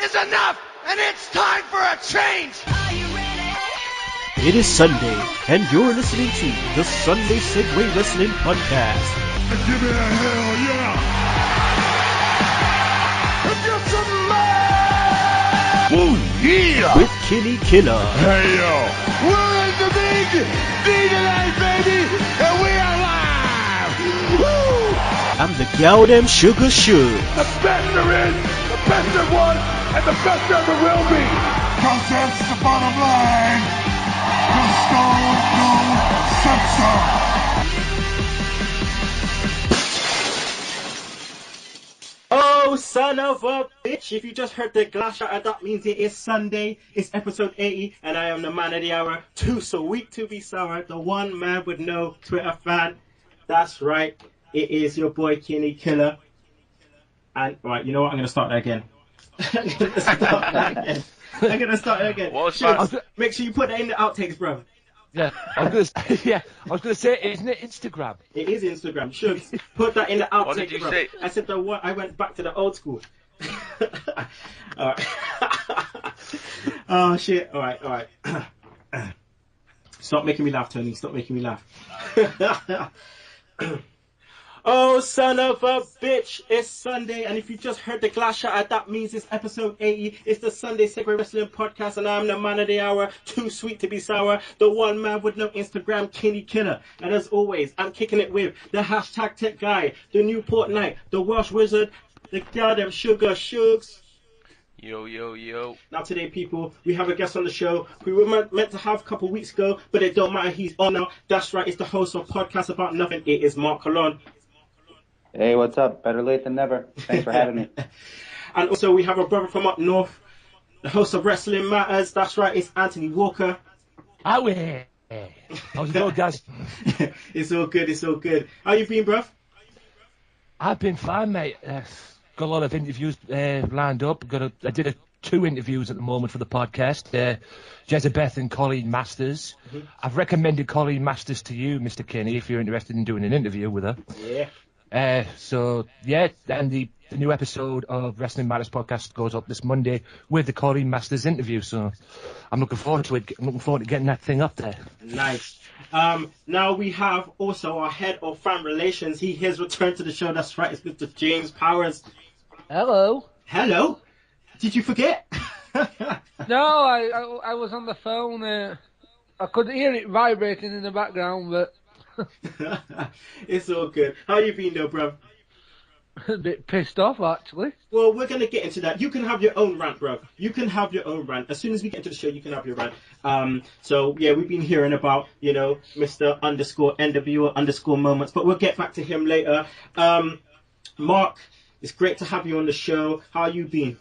is enough, and it's time for a change. It is Sunday, and you're listening to the Sunday Segue Wrestling Podcast. Give me a hell yeah! Get some man! Ooh, yeah! With Kinny Killa. Hey yo! We're in the big D tonight, baby, and we are live! Woo! I'm the gal them sugar shoe. The best there is, the best there was, and the best there ever will be! Cause that's the bottom line! The Stone Cold said so! Oh, son of a bitch. If you just heard the glass shatter, that means it is Sunday. It's episode 80, and I am the man of the hour. Too sweet to be sour. The one man with no Twitter fan. That's right. It is your boy, Kinny Killa. And, right, you know what? I'm going to start that again. I'm going to start that again. Sure. Make sure you put that in the outtakes, bro. Yeah, I was gonna say, isn't it Instagram? It is Instagram. Sure, put that in the outtakes. What did you bro. say? I said I went back to the old school. All right. Oh shit! All right. Stop making me laugh, Tony. Stop making me laugh. Oh, son of a bitch, it's Sunday, and if you just heard the glass shatter, that means it's episode 80. It's the Sunday Segue Wrestling Podcast, and I'm the man of the hour, too sweet to be sour, the one man with no Instagram, Kinny Killa. And as always, I'm kicking it with the hashtag tech guy, the Newport Knight, the Welsh Wizard, the goddamn Sugar Shugs. Yo. Now today, people, we have a guest on the show who we were meant to have a couple weeks ago, but it don't matter, he's on now. That's right, it's the host of Podcast About Nothing. It is Mark Colon. Hey, what's up? Better late than never. Thanks for having me. And also we have a brother from up north, the host of Wrestling Matters. That's right, it's Anthony Walker. How's it going, guys? It's all good. How you been, bruv? I've been fine, mate. Got a lot of interviews lined up. I did 2 interviews at the moment for the podcast. Jezebeth and Colleen Masters. Mm-hmm. I've recommended Colleen Masters to you, Mr. Kinney, if you're interested in doing an interview with her. Yeah. And the new episode of Wrestling Matters podcast goes up this Monday with the Colleen Masters interview. So I'm looking forward to it. I'm looking forward to getting that thing up there. Nice. Now we have also our head of fan relations. He has returned to the show. That's right. It's Mr. James Powers. Hello. Did you forget? No, I was on the phone. I could hear it vibrating in the background, but... It's all good. How you been though, bruv? A bit pissed off, actually. Well, we're going to get into that. You can have your own rant, bruv. You can have your own rant. As soon as we get into the show, you can have your rant. So, yeah, we've been hearing about, Mr. _NWO _moments, but we'll get back to him later. Mark, it's great to have you on the show. How you been?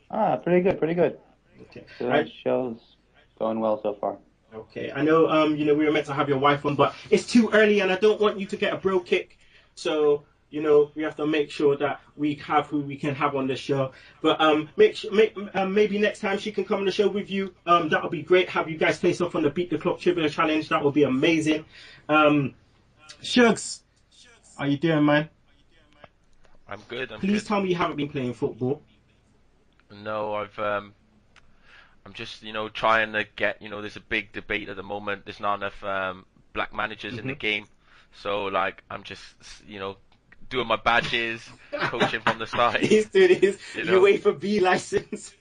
Pretty good. Okay. The show's going well so far. Okay, I know, we were meant to have your wife on, but it's too early and I don't want you to get a bro kick. So, we have to make sure that we have who we can have on the show. But maybe next time she can come on the show with you. That would be great. Have you guys face off on the Beat the Clock Trivia Challenge. That would be amazing. Shugs, how you doing, man? I'm good. Please tell me you haven't been playing football. No, I'm just, trying to get, there's a big debate at the moment. There's not enough black managers in the game. So, I'm just, doing my badges, coaching from the start. He's doing his UEFA B license.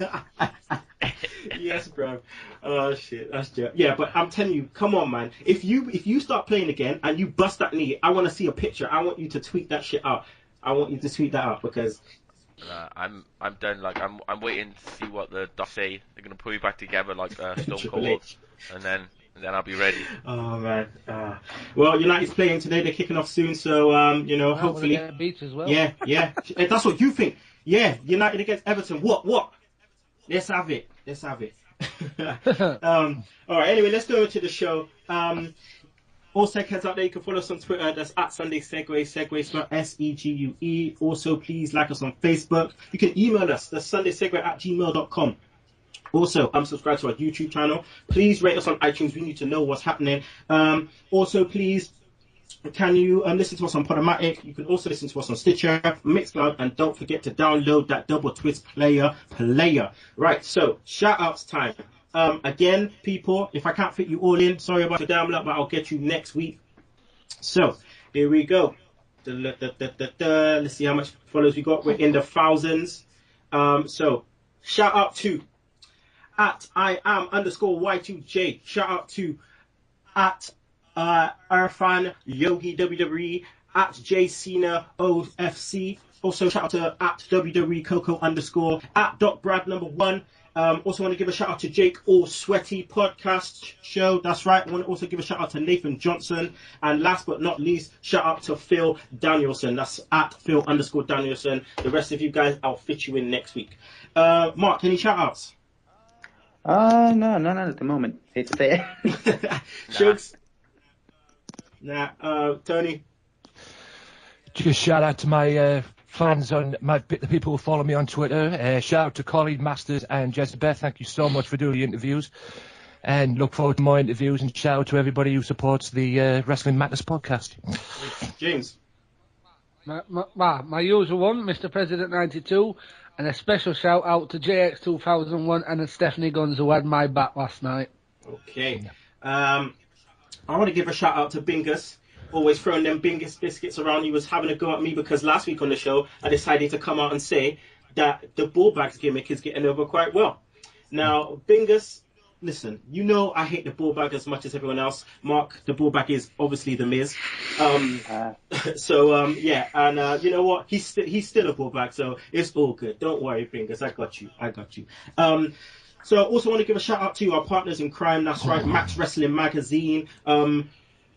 Yes, bro. Oh, shit. That's joke. Yeah, but I'm telling you, come on, man. If you start playing again and you bust that knee, I want to see a picture. I want you to tweet that shit out. Because... I'm done. I'm waiting to see what the docs say. They're gonna put me back together like Stone Cold, and then I'll be ready. Oh man. Well, United's playing today. They're kicking off soon, so hopefully. Get beat as well. Yeah. That's what you think. Yeah, United against Everton. What? Let's have it. All right. Anyway, let's go into the show. All Segheads out there, you can follow us on Twitter. That's at Sunday Segue. Segue spelled SEGUE. Also, please like us on Facebook. You can email us. That's sundaysegue@gmail.com. Also, subscribe to our YouTube channel. Please rate us on iTunes. We need to know what's happening. Also, please can you listen to us on Podomatic? You can also listen to us on Stitcher, Mixcloud, and don't forget to download that Double Twist player. Right, so shout outs time. Again, people, if I can't fit you all in, sorry about the damn luck, but I'll get you next week. So here we go. Let's see how much followers we got. We're in the thousands. So shout out to at I am _ Y2J. Shout out to at Irfan Yogi WWE, at J Cena OFC. Also shout out to at WWE Coco _ at Doc Brad #1. Also want to give a shout out to Jake All Sweaty podcast show. That's right. I want to also give a shout out to Nathan Johnson. And last but not least, shout out to Phil Danielson. That's at Phil _ Danielson. The rest of you guys, I'll fit you in next week. Mark, any shout outs? No, not at the moment. Hate to say it. Shugs? Nah. Tony? Just shout out to my fans on the people who follow me on Twitter. Shout out to Colleen Masters and Jezebeth. Thank you so much for doing the interviews, and look forward to more interviews. And shout out to everybody who supports the Wrestling Madness podcast. James? My usual one, Mr. President 92, and a special shout out to JX 2001 and Stephanie Guns, who had my back last night. Okay. I want to give a shout out to Bingus. Always throwing them Bingus biscuits around. He was having a go at me because last week on the show I decided to come out and say that the ball bags gimmick is getting over quite well. Now, Bingus, listen, you know I hate the ball bag as much as everyone else. Mark, the ball bag is obviously the Miz. Yeah, and you know what? He's still a ball bag, so it's all good. Don't worry, Bingus, I got you. So I also want to give a shout out to our partners in crime. That's right, Max Wrestling Magazine.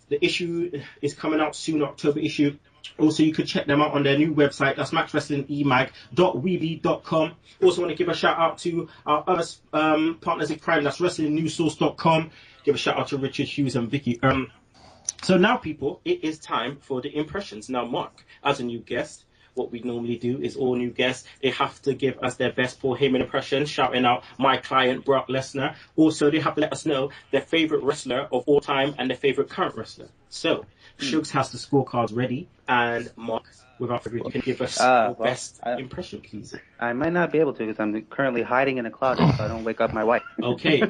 The issue is coming out soon, October issue. Also, you could check them out on their new website. That's maxwrestlingemag.weebly.com. Also want to give a shout out to our other partners in crime. That's wrestlingnewssource.com. Give a shout out to Richard Hughes and Vicky. So now, people, it is time for the impressions. Now, Mark, as a new guest, what we normally do is all new guests, they have to give us their best Paul Heyman impression, shouting out my client Brock Lesnar. Also, they have to let us know their favorite wrestler of all time and their favorite current wrestler. So, Shugs has the scorecards ready, and Mark, without further ado, you can give us your best impression, please. I might not be able to because I'm currently hiding in a closet so I don't wake up my wife. Okay.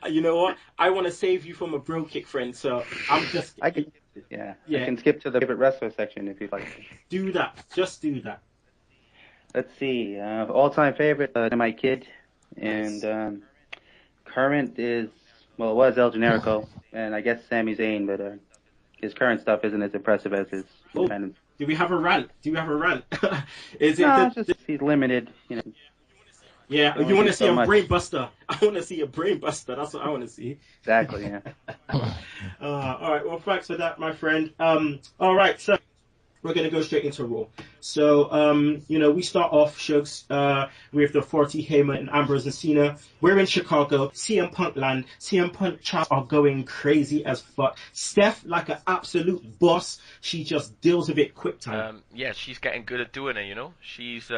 You know what? I want to save you from a bro kick, friend, so I'm just... I can skip to the favorite wrestler section if you'd like to. Do that. Just do that. Let's see. All-time favorite, my kid. And current is, well, it was El Generico. And I guess Sami Zayn, but his current stuff isn't as impressive as his independent. Do we have a rant? Is it just he's limited, you know. Yeah, you want to see a brain buster. I want to see a brain buster. That's what I want to see. Exactly, yeah. All right, well, thanks for that, my friend. All right, so we're going to go straight into Raw. So, we start off, Shugs, with the 40 Heyman and Ambrose and Cena. We're in Chicago, CM Punk land. CM Punk chats are going crazy as fuck. Steph, like an absolute boss, she just deals with it quick time. Yeah, she's getting good at doing it, you know. She's...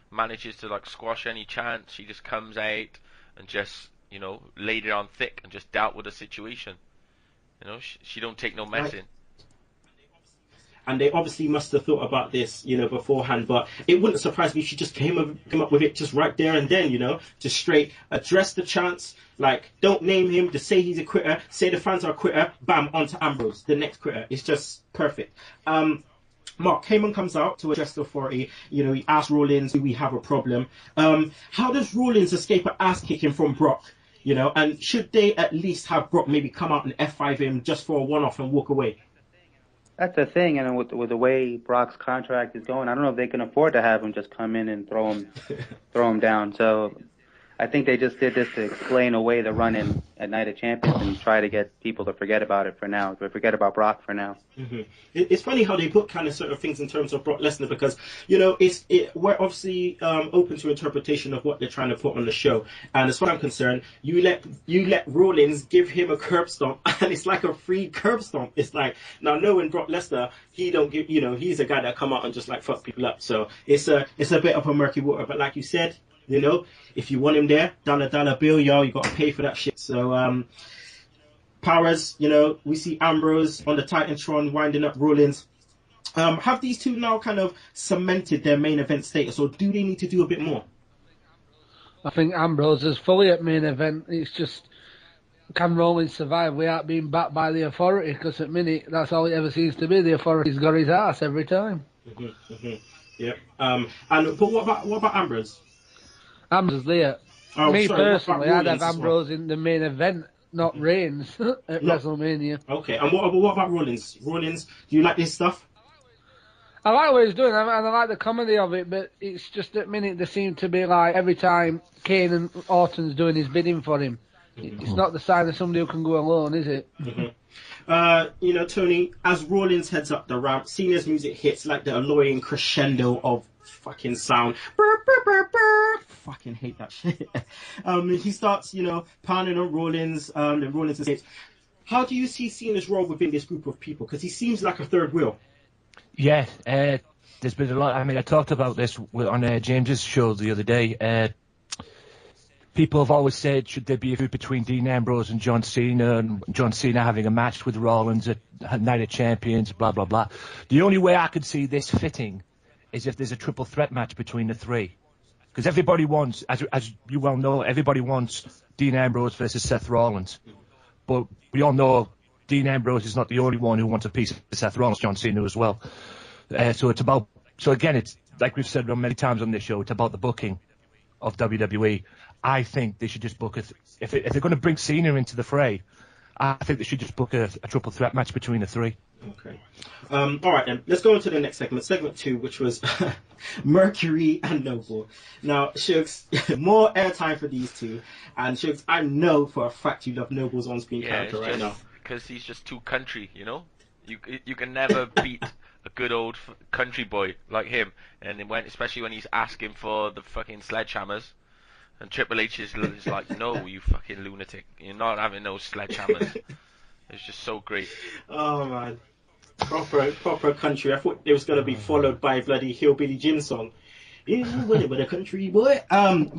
manages to like squash any chance. She just comes out and just laid it on thick and just dealt with the situation. She don't take no messing. And they obviously must have thought about this, beforehand. But it wouldn't surprise me if she just came up with it just right there and then, just straight address the chance. Like, don't name him, just say he's a quitter, say the fans are a quitter, bam, onto Ambrose, the next quitter. It's just perfect. Mark, Heyman comes out to address the authority. He asks Rollins, do we have a problem? How does Rollins escape an ass kicking from Brock? And should they at least have Brock maybe come out and F5 him just for a one-off and walk away? That's the thing, and with the way Brock's contract is going, I don't know if they can afford to have him just come in and throw him down. So I think they just did this to explain away the run-in at Night of Champions and try to get people to forget about it for now, to forget about Brock for now. Mm-hmm. It's funny how they put kind of certain things in terms of Brock Lesnar because, we're obviously open to interpretation of what they're trying to put on the show. And as far as I'm concerned, you let Rollins give him a curb stomp, and it's like a free curb stomp. It's like, now knowing Brock Lesnar, he don't give, he's a guy that come out and just like fuck people up. So it's a bit of a murky water. But like you said, if you want him there, dollar bill, y'all, you got to pay for that shit. So, Powers, we see Ambrose on the Titantron winding up Rollins. Have these two now kind of cemented their main event status, or do they need to do a bit more? I think Ambrose is fully at main event. It's just, can Rollins survive without being backed by the Authority? Because at minute, that's all it ever seems to be. The Authority's got his ass every time. Yep. But what about Ambrose? Ambrose there. Me personally, I'd have Ambrose in the main event, not Reigns at WrestleMania. Okay. And what about Rollins? Rollins, do you like this stuff? I like what he's doing, and I like the comedy of it, but it's just at minute they seem to be like every time Kane and Orton's doing his bidding for him. It's not the sign of somebody who can go alone, is it? Tony, as Rollins heads up the ramp, Cena's music hits like the annoying crescendo of fucking sound. Burr, burr, burr, burr. Fucking hate that shit. He starts, pounding on Rollins, then Rollins escapes. How do you see Cena's role within this group of people? Because he seems like a third wheel. Yeah, there's been a lot. I mean, I talked about this on James's show the other day. People have always said, should there be a feud between Dean Ambrose and John Cena, and John Cena having a match with Rollins at Night of Champions, blah, blah, blah. The only way I could see this fitting is if there's a triple threat match between the three. Because everybody wants, as you well know, everybody wants Dean Ambrose versus Seth Rollins. But we all know Dean Ambrose is not the only one who wants a piece of Seth Rollins, John Cena as well. So again, it's like we've said many times on this show, it's about the booking of WWE. I think they should just book if they're going to bring Cena into the fray, I think they should just book a triple threat match between the three. Okay. All right, then. Let's go on to the next segment. Segment 2, which was Mercury and Noble. Now, Shugs, more airtime for these two. And Shugs, I know for a fact you love Noble's on-screen character right now. Because he's just too country, You can never beat a good old country boy like him. And especially when he's asking for the fucking sledgehammers. And Triple H is like, no, you fucking lunatic. You're not having no sledgehammers. It's just so great. Oh, man. Proper country. I thought it was going to be followed by bloody Hillbilly Jim song. Yeah, whatever, the country boy.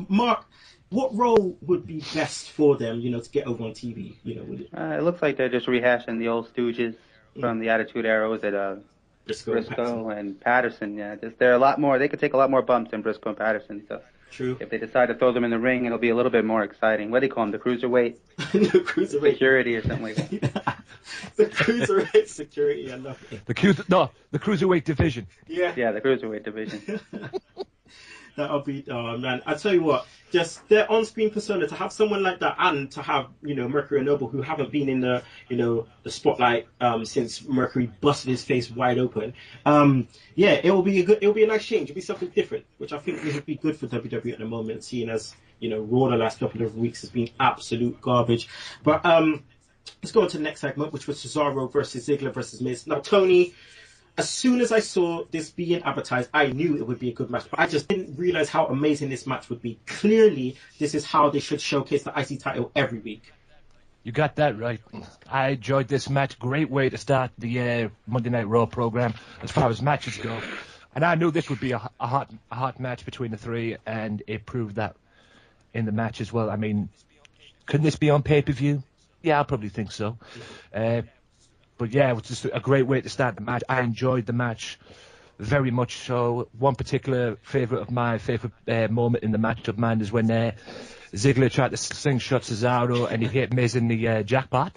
Mark, what role would be best for them, to get over on TV? It looks like they're just rehashing the old stooges from the Attitude Era. Was it Briscoe and Patterson? Yeah, they're a lot more. They could take a lot more bumps than Briscoe and Patterson. So true. If they decide to throw them in the ring, it'll be a little bit more exciting. What do you call them? The cruiserweight? The cruiserweight security or something like that. The cruiserweight security. I love it. The cruiserweight division. Yeah, the cruiserweight division. That'll be, oh man, I tell you what, just their on-screen persona, to have someone like that, and to have, Mercury and Noble, who haven't been in the, the spotlight since Mercury busted his face wide open. It'll be a nice change. It'll be something different, which I think would be good for WWE at the moment, seeing as, Raw the last couple of weeks has been absolute garbage. But let's go on to the next segment, which was Cesaro versus Ziggler versus Miz. Now, Tony, as soon as I saw this being advertised, I knew it would be a good match, but I just didn't realize how amazing this match would be. Clearly, this is how they should showcase the IC title every week. You got that right. I enjoyed this match. Great way to start the Monday Night Raw program as far as matches go. And I knew this would be a hot match between the three, and it proved that in the match as well. I mean, couldn't this be on pay-per-view? Yeah, I probably think so. But yeah, it was just a great way to start the match. I enjoyed the match very much so. One particular favourite moment in the match of mine is when Ziggler tried to slingshot Cesaro and he hit Miz in the jackpot,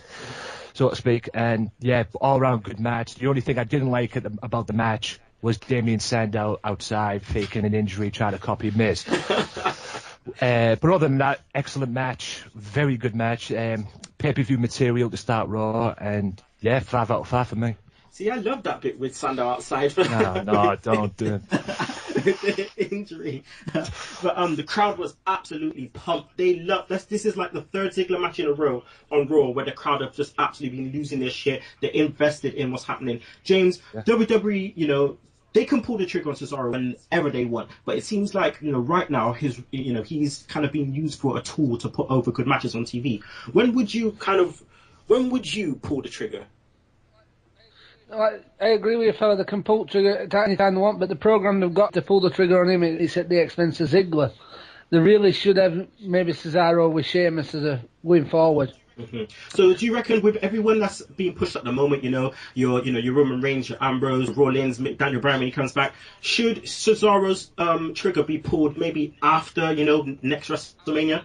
so to speak. And yeah, all-round good match. The only thing I didn't like about the match was Damien Sandow outside faking an injury, trying to copy Miz. But other than that, excellent match, very good match. Pay-per-view material to start Raw, and yeah, 5 out of 5 for me. See, I love that bit with Sandow outside. No, don't do it. The injury. But the crowd was absolutely pumped. They loved this. This is like the third Ziggler match in a row on Raw where the crowd have just absolutely been losing their shit. They're invested in what's happening. James, yeah. WWE, they can pull the trigger on Cesaro whenever they want, but it seems like right now he's kind of being used for a tool to put over good matches on TV. When would you pull the trigger? I agree with you, fella. They can pull the trigger at any time they want, but the program they've got to pull the trigger on him is at the expense of Ziggler. They really should have maybe Cesaro with Sheamus as a going forward. So do you reckon with everyone that's being pushed at the moment, your Roman Reigns, your Ambrose, Rollins, Daniel Bryan when he comes back, should Cesaro's trigger be pulled maybe after, next WrestleMania?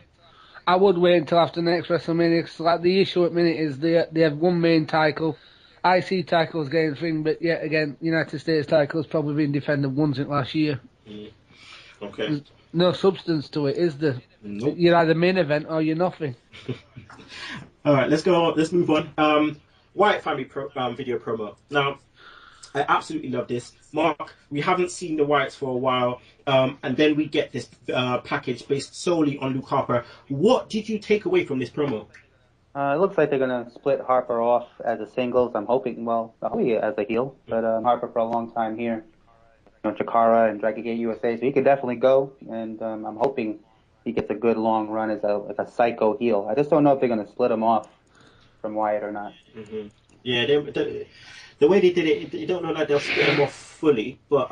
I would wait until after next WrestleMania, because like, the issue at the minute is they have one main title. IC title's getting thing, but yet again, United States title's probably been defended once in last year. Okay. There's no substance to it, is there? Nope. You're either main event or you're nothing. All right, let's move on. Wyatt family video promo. Now, I absolutely love this. Mark, we haven't seen the Wyatts for a while, and then we get this package based solely on Luke Harper. What did you take away from this promo? It looks like they're going to split Harper off as a singles. I'm hoping, as a heel, but Harper for a long time here. Chikara and Dragon Gate USA, so he could definitely go, and I'm hoping he gets a good long run as a psycho heel. I just don't know if they're going to split him off from Wyatt or not. Mm-hmm. Yeah, the way they did it, you don't know that they'll split him off fully, but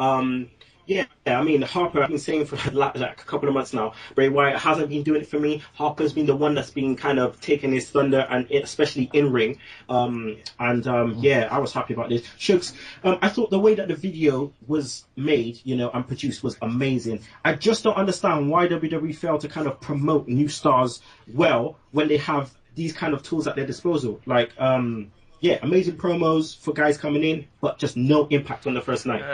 yeah, I mean, Harper, I've been saying for like a couple of months now, Bray Wyatt hasn't been doing it for me. Harper's been the one that's been kind of taking his thunder, and especially in ring. Yeah, I was happy about this. Shugs, I thought the way that the video was made, and produced was amazing. I just don't understand why WWE failed to kind of promote new stars well when they have these kind of tools at their disposal. Like, yeah, amazing promos for guys coming in, but just no impact on the first night.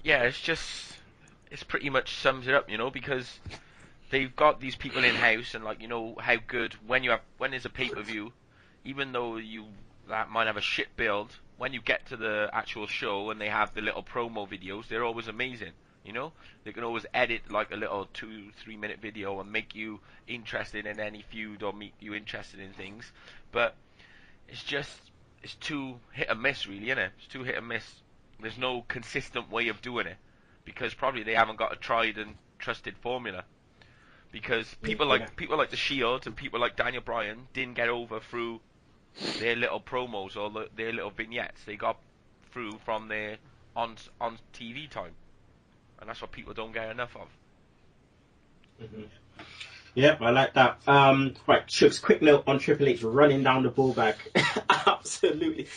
Yeah, it's pretty much sums it up, because they've got these people in house, and how good when there's a pay-per-view, even though that might have a shit build, when you get to the actual show and they have the little promo videos, they're always amazing. They can always edit like a little 2-3 minute video and make you interested in any feud or make you interested in things, but it's too hit and miss, really, isn't it? It's too hit and miss. There's no consistent way of doing it, because probably they haven't got a tried and trusted formula. Because people like the Shield and people like Daniel Bryan didn't get over through their little promos or their little vignettes. They got through from their on TV time, and that's what people don't get enough of. Mm-hmm. Yep, I like that. Right, Shugs, quick note on Triple H running down the ball back. Absolutely.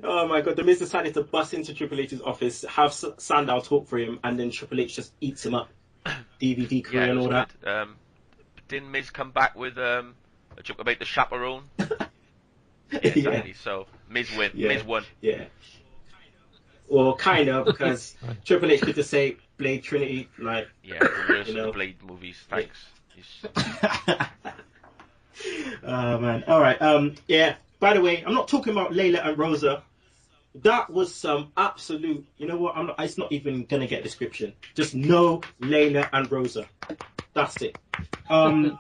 Oh my God, the Miz decided to bust into Triple H's office, have Sandow talk for him, and then Triple H just eats him up. DVD crew and all that. Didn't Miz come back with a joke about the chaperone? Yeah, exactly. Yeah. So Miz win. Yeah. Miz won. Yeah. Well, kind of, because Triple H could just say Blade Trinity, like. Yeah, the Blade movies. Thanks. Yeah. Oh man. All right. Yeah. By the way, I'm not talking about Layla and Rosa. That was some absolute. You know what? It's not even gonna get a description. Just no Layla and Rosa. That's it. Total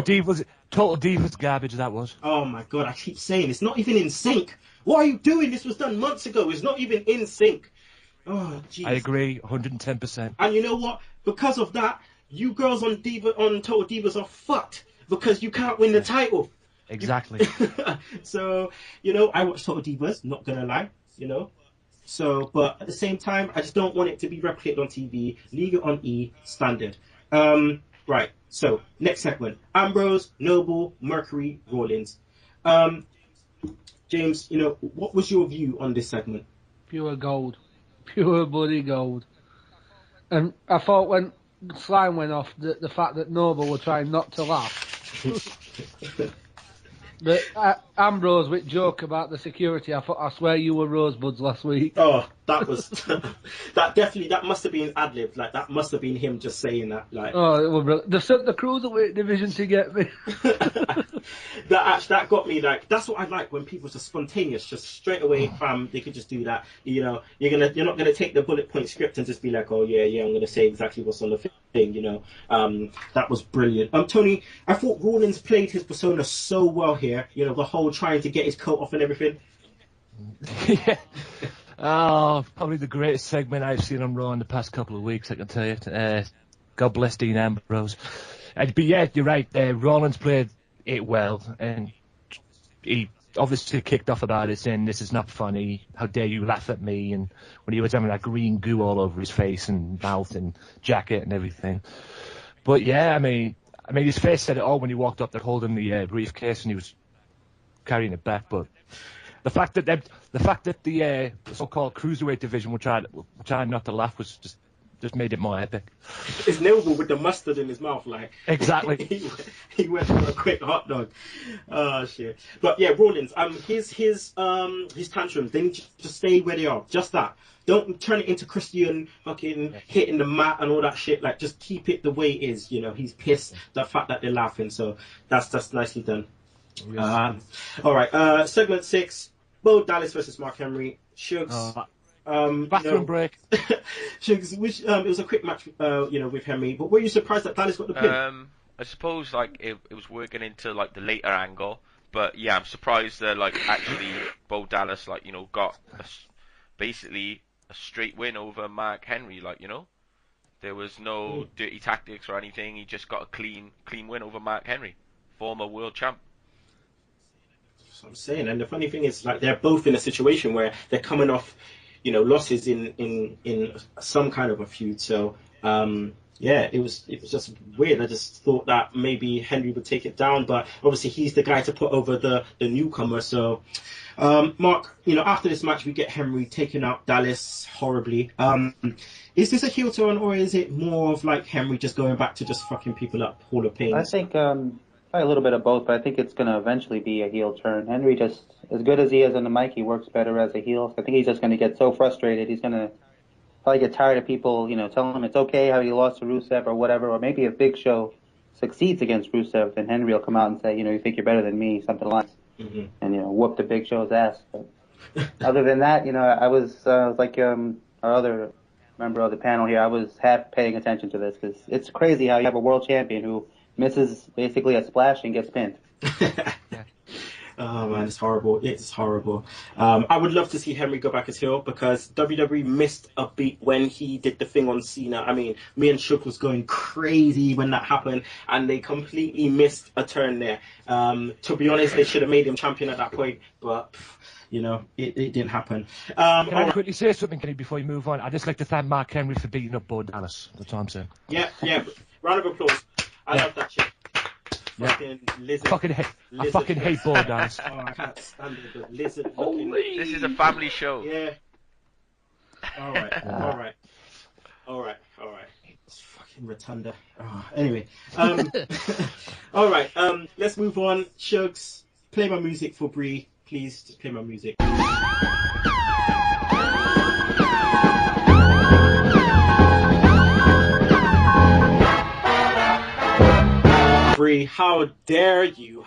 Divas garbage. That was. Oh my God! I keep saying it's not even in sync. What are you doing? This was done months ago. It's not even in sync. Oh, jeez. I agree, 110%. And you know what? Because of that, you girls on Total Divas are fucked because you can't win the title. Exactly. So, I watch Total Divas, not gonna lie, So, but at the same time, I just don't want it to be replicated on TV. Leave it on E, standard. Right, so, next segment. Ambrose, Noble, Mercury, Rollins. James, what was your view on this segment? Pure gold. Pure bloody gold. And I thought when Slime went off, the fact that Noble were trying not to laugh. But Ambrose with joke about the security, I swear you were rosebuds last week. Oh, that was that must have been ad-lib. Like, that must have been him just saying that. Like, oh, it was brilliant. They sent the cruiserweight division to get me. that got me. Like, that's what I like, when people are just spontaneous, just straight away. They could just do that. You're not gonna take the bullet point script and just be like, oh yeah, I'm gonna say exactly what's on the thing. That was brilliant. Tony, I thought Rollins played his persona so well here. The whole trying to get his coat off and everything. Yeah. Oh, probably the greatest segment I've seen on Raw in the past couple of weeks, I can tell you. God bless Dean Ambrose. But yeah, you're right. Rollins played it well, and he obviously kicked off about it, saying, "This is not funny. How dare you laugh at me?" And when he was having that green goo all over his face and mouth and jacket and everything. But yeah, I mean, I mean, his face said it all when he walked up there holding the briefcase and he was carrying it back. But the fact that the so-called cruiserweight division were trying not to laugh was just made it more epic. It's Neville with the mustard in his mouth, like exactly. he went for a quick hot dog. Oh shit! But yeah, Rollins. His tantrums. They need to stay where they are. Just that. Don't turn it into Christian fucking hitting the mat and all that shit. Like, just keep it the way it is. You know, he's pissed the fact that they're laughing. So that's nicely done. Yes. All right. Segment 6. Bo Dallas versus Mark Henry. Shugs. Bathroom break. Shugs, which it was a quick match, with Henry. But were you surprised that Dallas got the pin? I suppose like it was working into like the later angle, but yeah, I'm surprised that like actually Bo Dallas got basically a straight win over Mark Henry. There was no dirty tactics or anything. He just got a clean win over Mark Henry, former world champ. That's what I'm saying. And the funny thing is, like, they're both in a situation where they're coming off, losses in some kind of a feud. So, it was just weird. I just thought that maybe Henry would take it down, but obviously he's the guy to put over the newcomer. So, Mark, after this match, we get Henry taking out Dallas horribly. Is this a heel turn, or is it more of like Henry just going back to just fucking people up, Hall of Pain? I think probably a little bit of both, but I think it's going to eventually be a heel turn. Henry, just as good as he is on the mic, he works better as a heel. So I think he's just going to get so frustrated. He's going to probably get tired of people, telling him it's okay how he lost to Rusev or whatever. Or maybe if Big Show succeeds against Rusev, then Henry will come out and say, you think you're better than me, something like that. Mm-hmm. And, whoop the Big Show's ass. But other than that, I was like our other member of the panel here, I was half paying attention to this because it's crazy how you have a world champion who misses basically a splash and gets pinned. Oh man, it's horrible. It's horrible. I would love to see Henry go back as heel because WWE missed a beat when he did the thing on Cena. I mean, me and Shook was going crazy when that happened, and they completely missed a turn there. To be honest, they should have made him champion at that point, but it didn't happen. Can I quickly say something, Kenny, before you move on? I'd just like to thank Mark Henry for beating up Bo Dallas. That's what I'm saying. Yeah. Round of applause. I love that shit. Fucking lizard. I fucking hate Bo Dallas. Oh, I can't stand it. The lizard. This is a family show. Yeah. All right. It's fucking rotunda. Oh, anyway. All right. Let's move on. Shugs, play my music for Bree. Please, just play my music. Bree, how dare you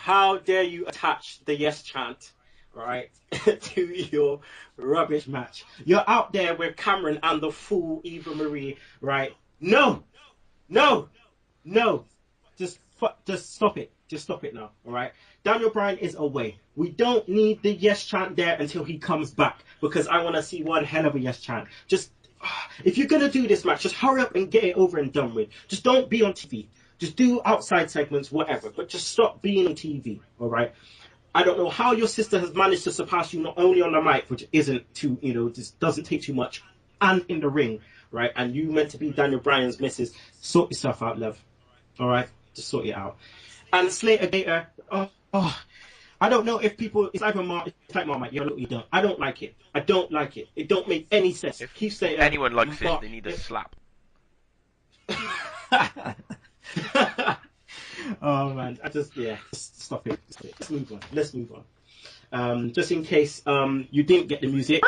attach the yes chant, right, to your rubbish match? You're out there with Cameron and the fool Eva Marie, right? No, just stop it. Just stop it now, all right? Daniel Bryan is away. We don't need the yes chant there until he comes back because I want to see one hell of a yes chant. Just, if you're going to do this match, just hurry up and get it over and done with. Just don't be on TV. Just do outside segments, whatever, but just stop being on TV, all right? I don't know how your sister has managed to surpass you not only on the mic, which isn't too, just doesn't take too much, and in the ring, right? And you meant to be Daniel Bryan's missus. Sort yourself out, love, all right? Just sort it out. And Slater Gator, I don't know if people, it's like Marmite, you don't. I don't like it. It don't make any sense. If anyone likes it, they need a slap. Oh man, just stop it. Let's move on. Just in case you didn't get the music,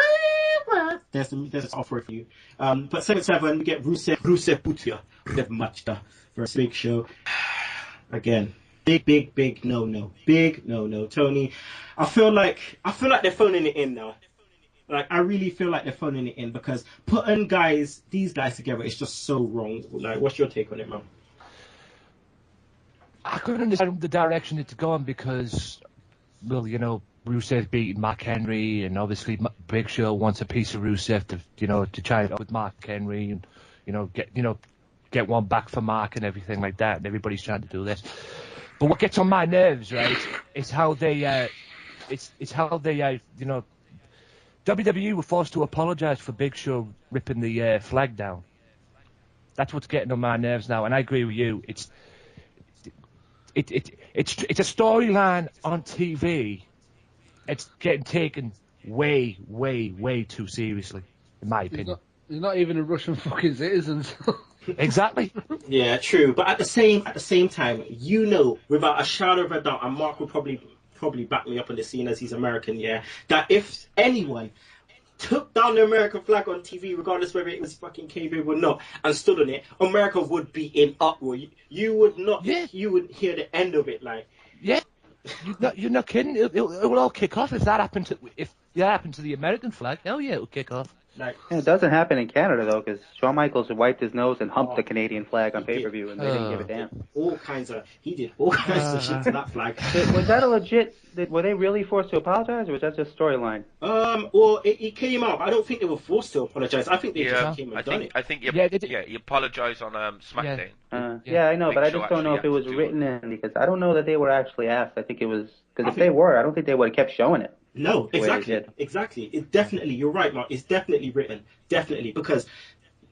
there's an offer for you. But segment 7, we get Rusev Putia, Rusev Machta versus Big Show. Again, big no. Tony, I feel like they're phoning it in now. Like, I really feel like they're phoning it in because putting these guys together is just so wrong. Like, what's your take on it, man? I couldn't understand the direction it's gone because, well, Rusev beating Mark Henry, and obviously Big Show wants a piece of Rusev to try it out with Mark Henry and get one back for Mark and everything like that. And everybody's trying to do this. But what gets on my nerves, right, is how they WWE were forced to apologise for Big Show ripping the flag down. That's what's getting on my nerves now, and I agree with you. it's a storyline on TV. It's getting taken way too seriously, in my opinion. He's not even a Russian fucking citizen. Exactly. Yeah, true. But at the same time, you know, without a shadow of a doubt, and Mark will probably back me up on this, scene as he's American, yeah, that if anyone took down the American flag on TV, regardless whether it was fucking kayfabe or not, and stood on it, America would be in uproar. You would not. Yeah. You would hear the end of it, like. Yeah. You're not kidding. It will all kick off if that happened to the American flag. Hell yeah, it'll kick off. Like, It doesn't happen in Canada, though, because Shawn Michaels wiped his nose and humped the Canadian flag on pay-per-view, and they didn't give a damn. He did all kinds of shit to that flag. Was that a legit... Were they really forced to apologize, or was that just storyline? Well, it came out. I don't think they were forced to apologize. I think they just came and done it. I think he apologized on Smackdown. Yeah, I know, but I just don't know if it was written in, because I don't know that they were actually asked. I think it was... Because if they were, I don't think they would have kept showing it. No, exactly. It definitely, you're right, Mark. It's definitely written, definitely, because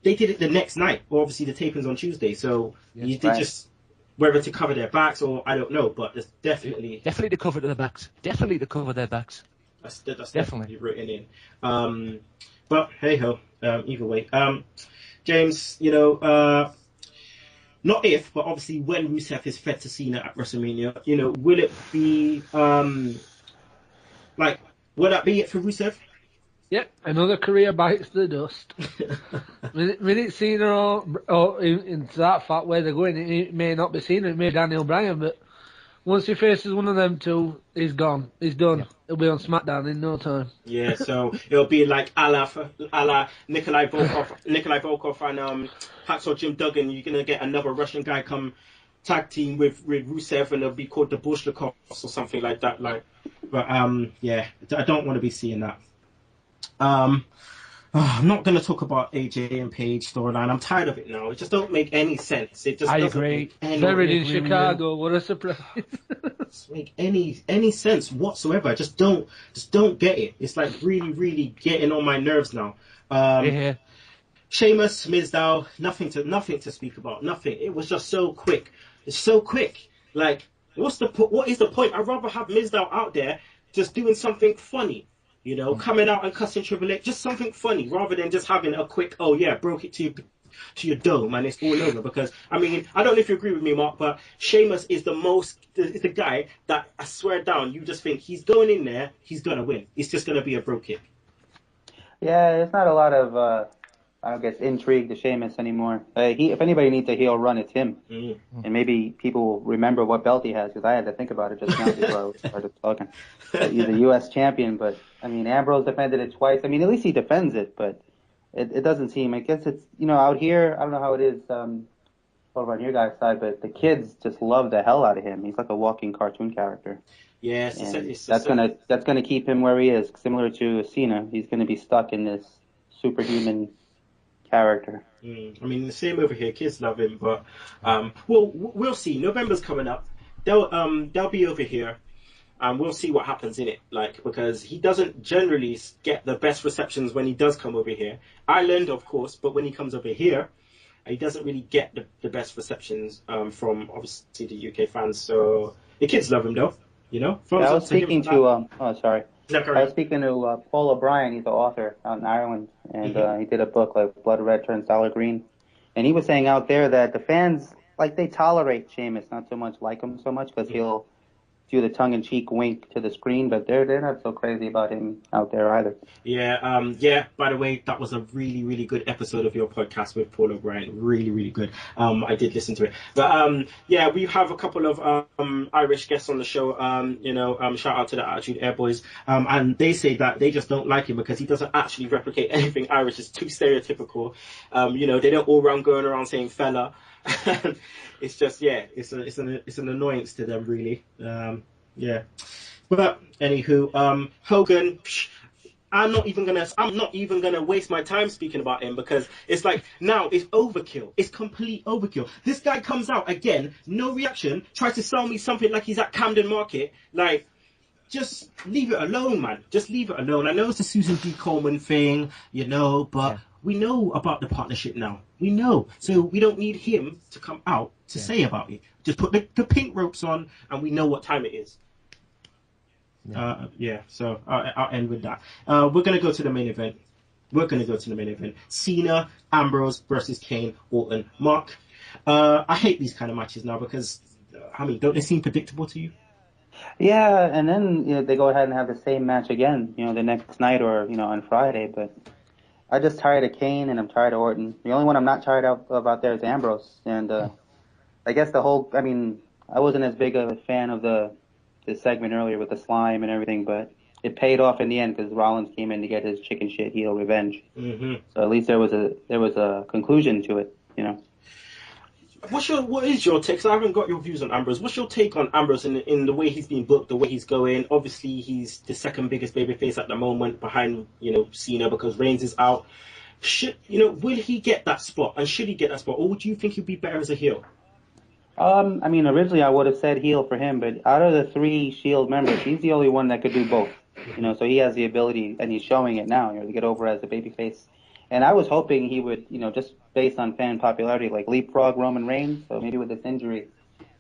they did it the next night. Well, obviously the taping's on Tuesday, so they just whether to cover their backs or I don't know, but it's definitely to cover their backs. Definitely to cover their backs. That's definitely written in. But hey ho, either way, James, you know, not if, but obviously when Rusev is fed to Cena at WrestleMania, you know, will it be like, will that be it for Rusev? Yep, another career bites the dust. Minute Cena or into that fact where they're going, it may not be Cena, it may be Daniel Bryan, but once he faces one of them two, he's gone. He's done. Yeah. He'll be on SmackDown in no time. Yeah, so it'll be like a la Nikolai Volkov and Hacksaw Jim Duggan. You're gonna get another Russian guy come tag team with Rusev, and it'll be called the Bushlikovs or something like that. Like, but yeah, I don't want to be seeing that. I'm not going to talk about AJ and Paige storyline. I'm tired of it now. It just don't make any sense. It just I doesn't agree. Make any Buried in Chicago. What a surprise! Doesn't make any sense whatsoever. I just don't get it. It's like really getting on my nerves now. Sheamus, Mizdow, nothing to speak about. Nothing. It was just so quick. It's so quick. Like, what is the point? I'd rather have Mizdow out there just doing something funny. You know, coming out and cussing Triple H, just something funny, rather than just having a quick, oh yeah, broke it to your dome and it's all over. Because, I mean, I don't know if you agree with me, Mark, but Sheamus is the guy that, I swear down, you just think he's going in there, he's going to win. It's just going to be a bro kick. Yeah, there's not a lot of, I guess, intrigue to Sheamus anymore. If anybody needs a heel run, it's him. Mm-hmm. And maybe people will remember what belt he has, because I had to think about it just now before I started talking. He's a U.S. champion, but, I mean, Ambrose defended it twice. I mean, at least he defends it, but it doesn't seem. I guess it's, you know, out here, I don't know how it is over on your guys' side, but the kids just love the hell out of him. He's like a walking cartoon character. Yeah, that's gonna keep him where he is, similar to Cena. He's gonna be stuck in this superhuman character. I mean, the same over here. Kids love him, but we'll see. November's coming up. They'll be over here, and we'll see what happens in it. Like, because he doesn't generally get the best receptions when he does come over here. Ireland, of course, but when he comes over here, he doesn't really get the best receptions from obviously the UK fans. So the kids love him, though. You know. I was speaking to I was speaking to Paul O'Brien. He's the author out in Ireland, and he did a book like Blood Red Turns Dollar Green, and he was saying out there that the fans, like, they tolerate Sheamus, not so much like him so much, because he'll do the tongue-in-cheek wink to the screen, but they're not so crazy about him out there either. Yeah. By the way, that was a really good episode of your podcast with Paul O'Brien. Really good. I did listen to it. But yeah, we have a couple of Irish guests on the show. Shout out to the Attitude Air Boys. And they say that they just don't like him because he doesn't actually replicate anything Irish. It's too stereotypical. They don't all run going around saying fella. It's just, it's an annoyance to them, really. But anywho, Hogan, I'm not even gonna waste my time speaking about him, because it's like, now it's overkill. It's complete overkill. This guy comes out again, no reaction, tries to sell me something like he's at Camden Market. Like, just leave it alone, man. Just leave it alone. I know it's a Susan G. Coleman thing, but We know about the partnership now. We know. So we don't need him to come out to say about it. Just put the pink ropes on and we know what time it is. So I'll end with that. We're going to go to the main event. Cena, Ambrose versus Kane, Orton, Mark. I hate these kind of matches now because, don't they seem predictable to you? Yeah, and then they go ahead and have the same match again, the next night or, on Friday. But I'm just tired of Kane and I'm tired of Orton. The only one I'm not tired of out there is Ambrose. And I guess I wasn't as big of a fan of the segment earlier with the slime and everything, but it paid off in the end because Rollins came in to get his chicken shit heel revenge. Mm-hmm. So at least there was a conclusion to it, What is your take? 'Cause I haven't got your views on Ambrose. What's your take on Ambrose in the way he's being booked, the way he's going? Obviously, he's the second biggest babyface at the moment behind, Cena because Reigns is out. Will he get that spot? And should he get that spot? Or would you think he'd be better as a heel? Originally I would have said heel for him, but out of the 3 Shield members, he's the only one that could do both. So he has the ability, and he's showing it now, to get over as a babyface. And I was hoping he would, just based on fan popularity, like leapfrog Roman Reigns. So maybe with this injury,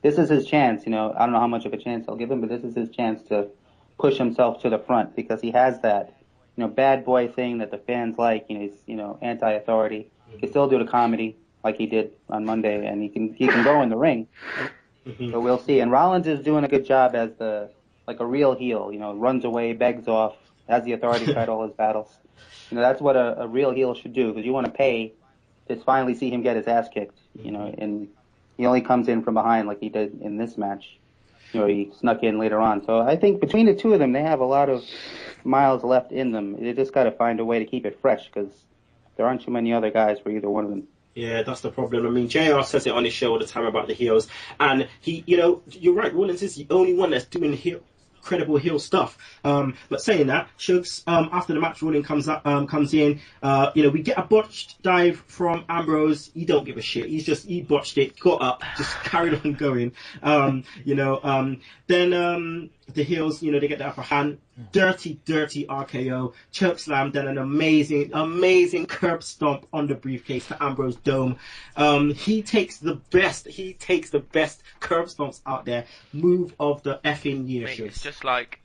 this is his chance. I don't know how much of a chance I'll give him, but this is his chance to push himself to the front because he has that, bad boy thing that the fans like. He's, anti-authority. He can still do the comedy like he did on Monday, and he can go in the ring. Mm-hmm. So we'll see. And Rollins is doing a good job as a real heel. Runs away, begs off, has the authority to fight all his battles. That's what a real heel should do because you want to pay to finally see him get his ass kicked. And he only comes in from behind like he did in this match. He snuck in later on. So I think between the two of them, they have a lot of miles left in them. They just got to find a way to keep it fresh because there aren't too many other guys for either one of them. Yeah, that's the problem. JR says it on his show all the time about the heels. And he, you're right, Rollins is the only one that's doing credible heel stuff. But saying that, Sugs, after the match, Rollins comes in. We get a botched dive from Ambrose. He don't give a shit. He botched it, got up, just carried on going. Then the heels, they get the upper hand. Dirty RKO, choke slam, then an amazing curb stomp on the briefcase to Ambrose Dome. He takes the best curb stomps out there. Move of the effing year. Mate, it's just like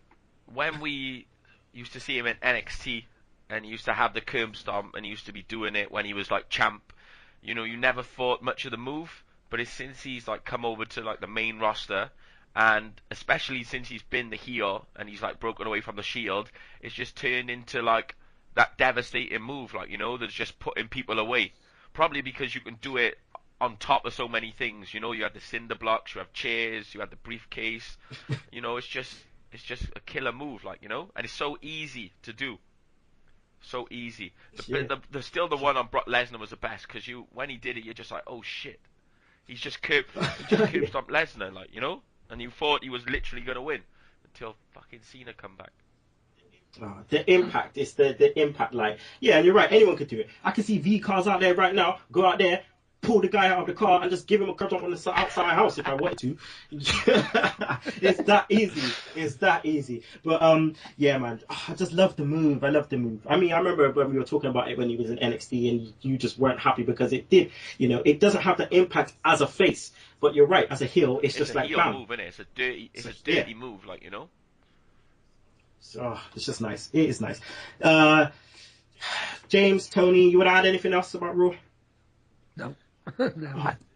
when we used to see him in NXT and he used to have the curb stomp and he used to be doing it when he was like champ. You never thought much of the move, but since he's like come over to like the main roster. And especially since he's been the heel and he's like broken away from the Shield, it's just turned into like that devastating move, that's just putting people away. Probably because you can do it on top of so many things. You have the cinder blocks, you have chairs, you have the briefcase. It's just a killer move, and it's so easy to do. So easy. The still the one on Brock Lesnar was the best because when he did it, you're just like, oh shit, he's just curb stomped Lesnar, And you thought he was literally going to win until fucking Cena come back. The impact. It's the impact. Yeah, and you're right. Anyone could do it. I can see V cars out there right now. Go out there, pull the guy out of the car, and just give him a cut off on the outside my house if I wanted to. It's that easy. But yeah, man. I just love the move. I remember when we were talking about it when he was in NXT, and you just weren't happy because it did. It doesn't have the impact as a face. But you're right, as a heel, it's just like bam. Move, isn't it? It's a dirty move, So it's just nice. It is nice. James, Tony, you would add anything else about Raw? No.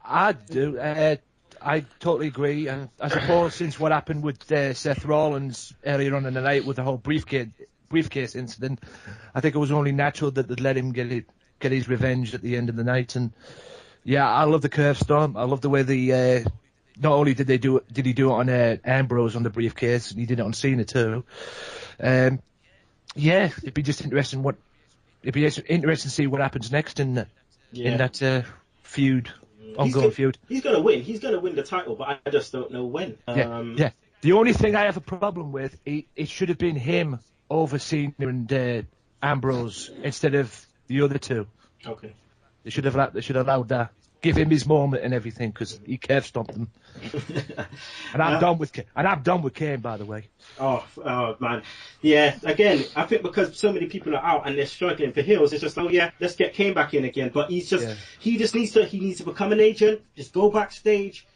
I do. I totally agree. And I suppose since what happened with Seth Rollins earlier on in the night with the whole briefcase incident, I think it was only natural that they'd let him get his revenge at the end of the night. And yeah, I love the curve stomp. I love the way not only did he do it on Ambrose on the briefcase, and he did it on Cena too. Yeah, it'd be just interesting. It'd be interesting to see what happens next in that feud, ongoing feud. He's gonna win. He's gonna win the title, but I just don't know when. Yeah. The only thing I have a problem with, it should have been him over Cena and Ambrose instead of the other two. Okay. They should have allowed that. give him his moment and everything because he curve stomped him. And I'm done with Kane, by the way. Oh man, yeah. Again, I think because so many people are out and they're struggling for heels, it's just let's get Kane back in again. But he needs to become an agent. Just go backstage,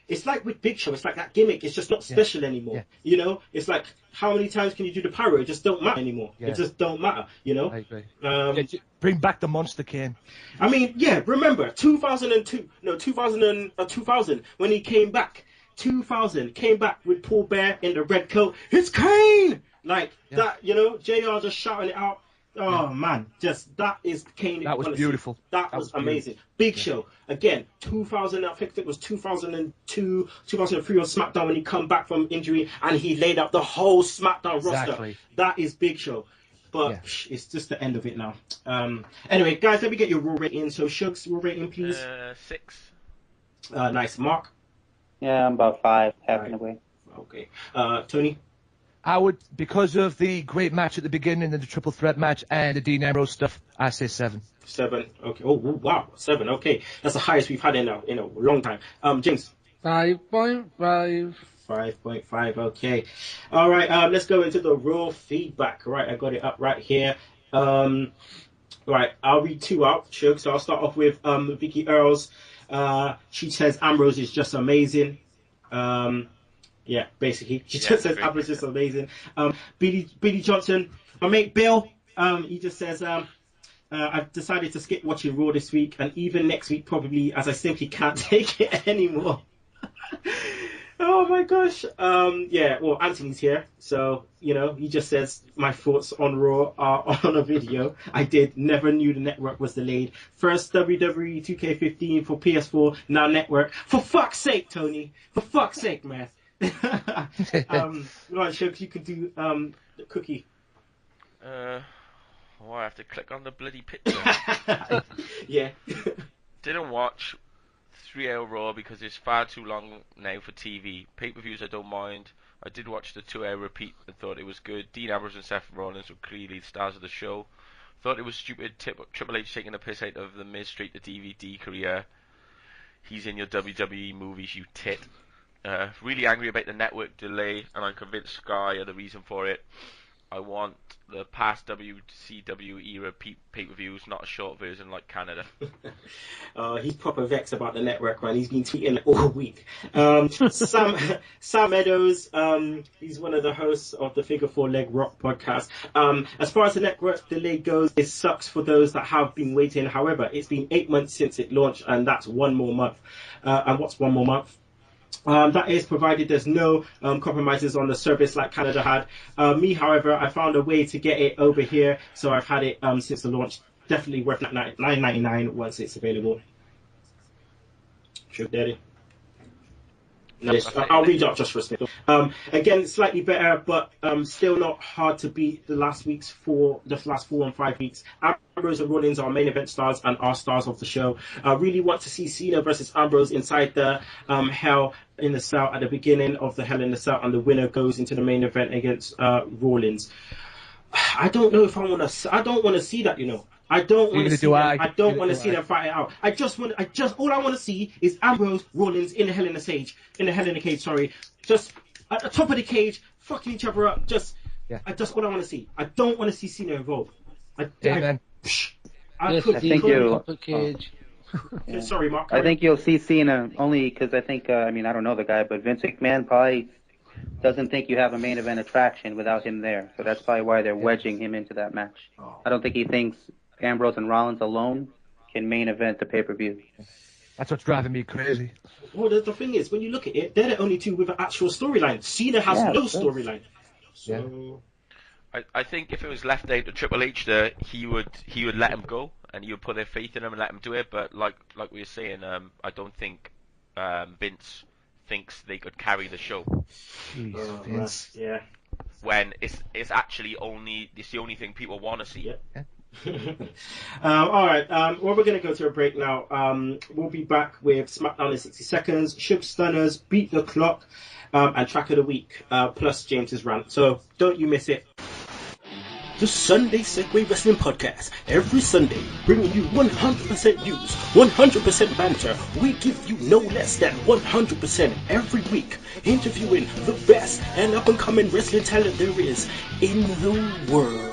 It's like with Big Show, it's like that gimmick. It's just not special anymore. Yeah. It's like how many times can you do the pyro? It just don't matter anymore. Yeah. It just don't matter. I agree. Bring back the Monster Kane. I mean, remember 2000 when he came back. 2000 came back with Paul Bear in the red coat. It's Kane, that. JR just shouting it out. Oh man, that is Kane. That was beautiful. That was amazing. Big Show again. 2000, I think it was 2002, 2003 on SmackDown when he come back from injury and he laid out the whole SmackDown roster. That is Big Show. But it's just the end of it now. Anyway, guys, let me get your Raw rating. So, Shugs, Raw rating, please. 6. Nice. Mark? Yeah, I'm about 5, half and away. Okay. Tony? I would, because of the great match at the beginning and the triple threat match and the Dean Ambrose stuff, I say 7. 7. Okay. Oh, wow. 7. Okay. That's the highest we've had in a long time. James? 5.5. 5.5. Okay. All right. Let's go into the Raw feedback. Right. I got it up right here. Right. I'll read 2 out. Sure. So I'll start off with Vicky Earls. She says Ambrose is just amazing. Yeah, basically. She just says Ambrose is just amazing. Billy Johnson, my mate Bill, he just says, I've decided to skip watching Raw this week and even next week probably as I simply can't take it anymore. Oh my gosh. Well, Anthony's here. So, he just says my thoughts on Raw are on a video I did. Never knew the network was delayed. First WWE 2K15 for PS4, now network. For fuck's sake, Tony. For fuck's sake, man. Right, Shugs, you can do the cookie. I have to click on the bloody picture. Yeah. Didn't watch 3-hour Raw because it's far too long now for TV. Pay-per-views I don't mind. I did watch the 2-hour repeat and thought it was good. Dean Ambrose and Seth Rollins were clearly the stars of the show. Thought it was stupid. Triple H taking a piss out of the Miz straight to DVD career. He's in your WWE movies, you tit. Really angry about the network delay, and I'm convinced Sky are the reason for it. I want the past WCW era pay-per-views, not a short version like Canada. He's proper vexed about the network, man. He's been tweeting all week. Sam Meadows, he's one of the hosts of the Figure 4 Leg Rock podcast. As far as the network delay goes, it sucks for those that have been waiting. However, it's been 8 months since it launched, and that's 1 more month. And what's 1 more month? That is provided there's no compromises on the service like Canada had. Me, however, I found a way to get it over here, so I've had it since the launch. Definitely worth $9.99 once it's available. Sure, Daddy. I'll read up just for a second. Again, slightly better, but still not hard to beat the last 4 and 5 weeks. Ambrose and Rollins are main event stars and are stars of the show. I really want to see Cena versus Ambrose inside the Hell in the Cell at the beginning of the Hell in the Cell, and the winner goes into the main event against Rollins. I don't know if I want to. I don't want to see that, I don't want to see them. I don't want to see them fight it out. All I want to see is Ambrose, Rollins in the Hell in the Cage. Sorry, just at the top of the cage, fucking each other up. That's all I want to see. I don't want to see Cena involved. Sorry, Mark. I think you'll see Cena only because I think I don't know the guy, but Vince McMahon probably doesn't think you have a main event attraction without him there. So that's probably why they're wedging him into that match. I don't think he thinks Ambrose and Rollins alone can main event the pay-per-view. That's what's driving me crazy. Well, the thing is, when you look at it, they're the only two with an actual storyline. Cena has no storyline. So... I think if it was left out to Triple H, he would let him go and he would put their faith in him and let him do it. But like we were saying, I don't think Vince thinks they could carry the show. Vince. Yeah. When it's the only thing people want to see. Yeah. All right. Well, we're going to go to a break now. We'll be back with Smackdown in 60 seconds, Sugs Stunners, Beat the Clock, and Track of the Week, plus James's rant. So don't you miss it. the Sunday Segue Wrestling Podcast. Every Sunday, bringing you 100% news, 100% banter. We give you no less than 100% every week, interviewing the best and up-and-coming wrestling talent there is in the world.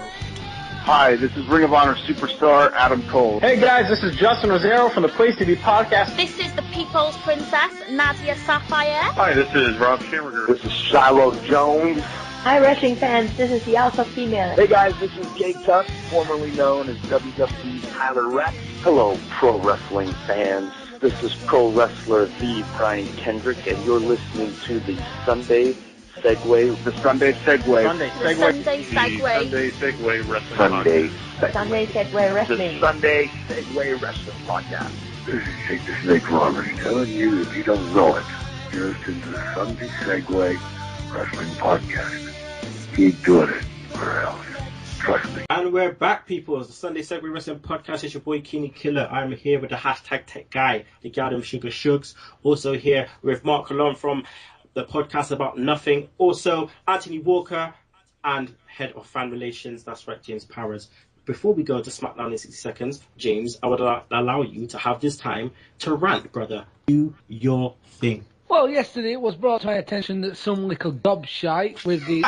Hi, this is Ring of Honor superstar Adam Cole. Hey guys, this is Justin Rosero from the Place to Be podcast. This is the People's Princess, Nadia Sapphire. Hi, this is Rob Schamberger. This is Shiloh Jones. Hi wrestling fans, this is the Alpha Female. Hey guys, this is Jay Tuck, formerly known as WWE's Tyler Rex. Hello, pro wrestling fans. This is pro wrestler The Brian Kendrick, and you're listening to the Sunday Segue. The Sunday Segue. Sunday Segue. The Sunday Segue Wrestling Sunday Podcast. Sunday Segue Wrestling. The Sunday Segue Wrestling Podcast. This is Jake the Snake Roberts telling you, if you don't know it, you're listening to the Sunday Segue Wrestling Podcast. Keep doing it, or else. Trust me. And we're back, people. It's the Sunday Segue Wrestling Podcast. It's your boy, Kinny Killa. I'm here with the hashtag Tech Guy, the Goddamn Sugar Shugs. Also here with Mark Colon from the podcast About Nothing. Also, Anthony Walker and Head of Fan Relations. That's right, James Powers. Before we go to Smackdown in 60 seconds, James, I would allow you to have this time to rant, brother. Do your thing. Well, yesterday it was brought to my attention that some little gobshite with the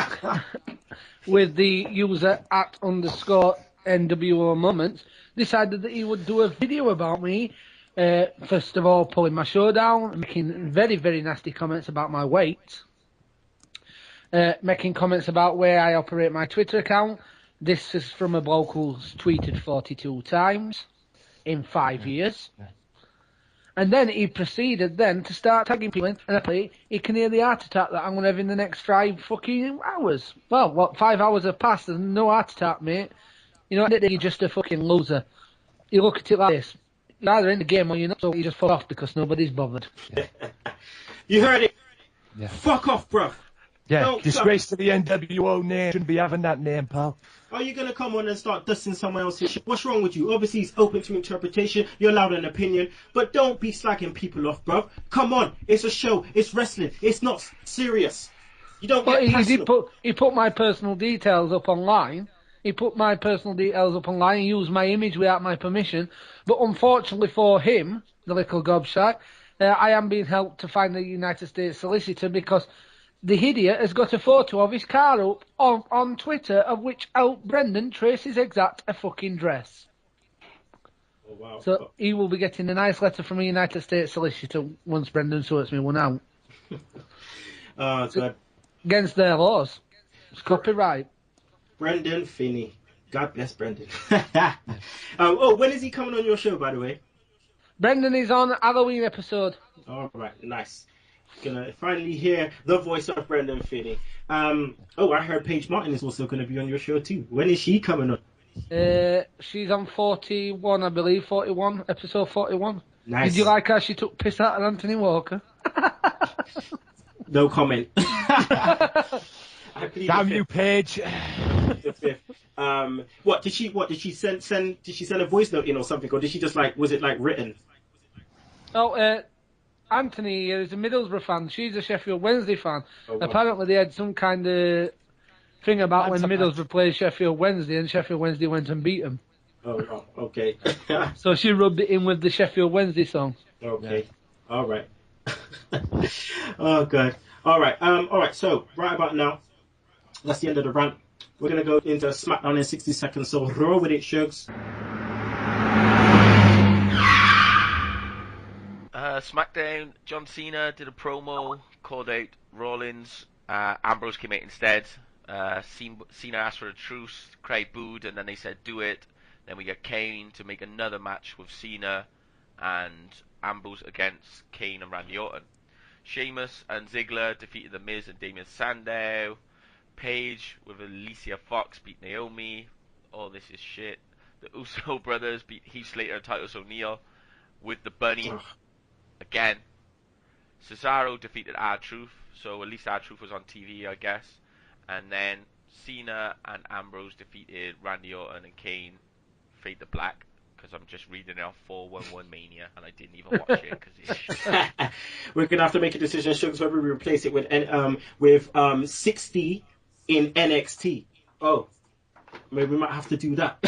with the user @_NWO Moments decided that he would do a video about me. First of all, pulling my show down, making very, very nasty comments about my weight, making comments about where I operate my Twitter account. This is from a bloke who's tweeted 42 times in 5 years. And then he proceeded then to start tagging people in, and apparently he can hear the heart attack that I'm going to have in the next 5 fucking hours. Well, what, 5 hours have passed, there's no heart attack, mate. You know, you're just a fucking loser. You look at it like this. You're either in the game or you're not, so you just fuck off because nobody's bothered. You heard it. Yeah. Fuck off, bruv. Yeah, Don't disgrace to the NWO name. Shouldn't be having that name, pal. Are you going to come on and start dusting someone else's shit? What's wrong with you? Obviously, it's open to interpretation. You're allowed an opinion. But don't be slagging people off, bruv. Come on. It's a show. It's wrestling. It's not serious. You don't get personal. He put my personal details up online. He put my personal details up online and used my image without my permission. But unfortunately for him, the little gobshite, I am being helped to find the United States solicitor because the idiot has got a photo of his car up on Twitter of which Brendan traces exact a fucking dress. Oh, wow. So he will be getting a nice letter from a United States solicitor once Brendan sorts me one out. Oh, God. Against their laws. It's copyright. Brendan Finney. God bless Brendan. When is he coming on your show, by the way? Brendan is on Halloween episode. All right, nice. Gonna finally hear the voice of Brendan Finney. I heard Paige Martin is also gonna be on your show too. When is she coming on? She's on 41, I believe. 41, episode 41. Nice. Did you like how she took piss out of Anthony Walker? No comment. Damn you, Paige. What did she send? Did she send a voice note in or something, or did she just was it written? Oh, Anthony is a Middlesbrough fan. She's a Sheffield Wednesday fan. Oh, wow. Apparently, they had some kind of thing about when Middlesbrough played Sheffield Wednesday, and Sheffield Wednesday went and beat them. Oh, okay. So she rubbed it in with the Sheffield Wednesday song. Okay. Yeah. All right. Oh, God. All right. So right about now, that's the end of the rant. We're gonna go into Smackdown in 60 seconds. So roll with it, Shugs. Smackdown, John Cena did a promo, called out Rollins. Ambrose came out instead. Cena asked for a truce, crowd booed, and then they said do it. Then we get Kane to make another match with Cena and Ambrose against Kane and Randy Orton. Sheamus and Ziggler defeated The Miz and Damien Sandow. Paige with Alicia Fox beat Naomi. All this is shit. The Uso brothers beat Heath Slater and Titus O'Neil with the Bunny. Again, Cesaro defeated R-Truth, so at least R-Truth was on TV, I guess. And then Cena and Ambrose defeated Randy Orton and Kane, Fade to Black, because I'm just reading it off 411 Mania, and I didn't even watch it because it's shit. We're gonna have to make a decision, Shugs, whether we replace it with 60 in NXT. Oh, Maybe we might have to do that.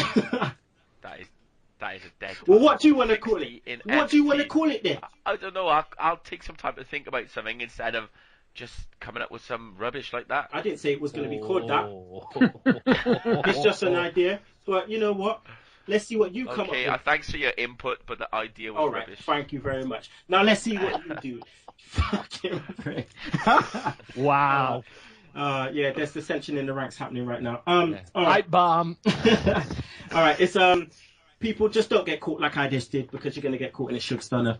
That is a dead. Well, what do you want to call it? In What do you want to call it then? I don't know. I'll take some time to think about something instead of just coming up with some rubbish like that. I didn't say it was going to be called that. It's just an idea. But you know what? Let's see what you come up with. Okay, thanks for your input, but the idea was rubbish. Thank you very much. Now let's see what you do. Fucking prick. Wow. Yeah, there's dissension in the ranks happening right now. All right, bomb. All right, it's people just don't get caught like I just did because you're gonna get caught in a Sugs Stunner.